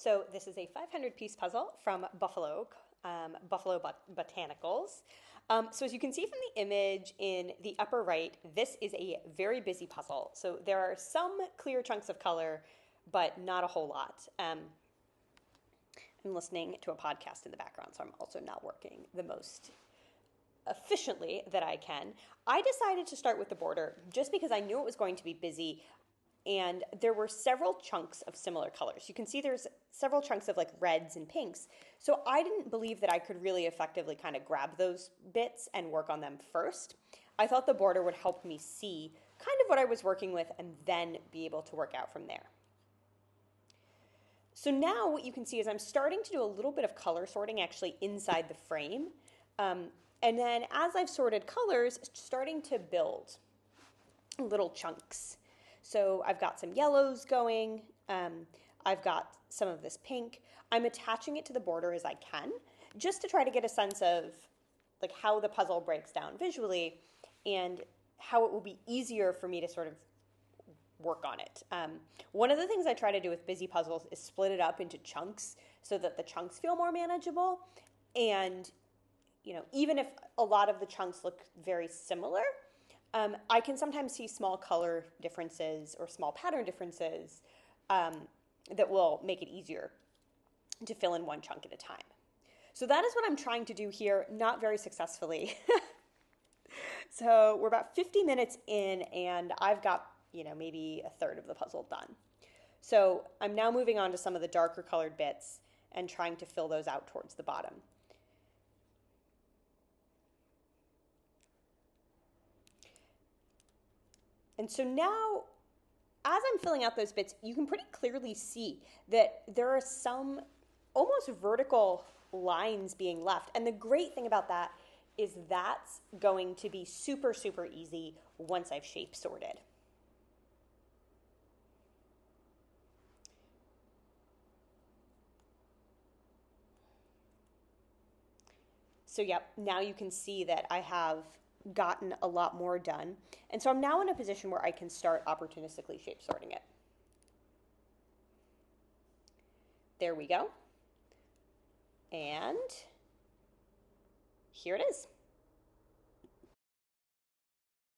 So this is a 500-piece puzzle from Buffalo Botanicals. So as you can see from the image in the upper right, this is a very busy puzzle. So there are some clear chunks of color, but not a whole lot. I'm listening to a podcast in the background, so I'm also not working the most efficiently that I can. I decided to start with the border just because I knew it was going to be busy, and there were several chunks of similar colors. You can see there's several chunks of like reds and pinks. So I didn't believe that I could really effectively kind of grab those bits and work on them first. I thought the border would help me see kind of what I was working with and then be able to work out from there. So now what you can see is I'm starting to do a little bit of color sorting actually inside the frame. And then as I've sorted colors, starting to build little chunks. So I've got some yellows going. I've got some of this pink. I'm attaching it to the border as I can, just to try to get a sense of like how the puzzle breaks down visually and how it will be easier for me to sort of work on it. One of the things I try to do with busy puzzles is split it up into chunks so that the chunks feel more manageable. And even if a lot of the chunks look very similar, I can sometimes see small color differences or small pattern differences that will make it easier to fill in one chunk at a time. So that is what I'm trying to do here, not very successfully. So we're about 50 minutes in and I've got, maybe a third of the puzzle done. So I'm now moving on to some of the darker colored bits and trying to fill those out towards the bottom. And so now, as I'm filling out those bits, you can pretty clearly see that there are some almost vertical lines being left. And the great thing about that is that's going to be super, super easy once I've shape sorted. So yep, now you can see that I have gotten a lot more done. And so I'm now in a position where I can start opportunistically shape sorting it. There we go. And here it is.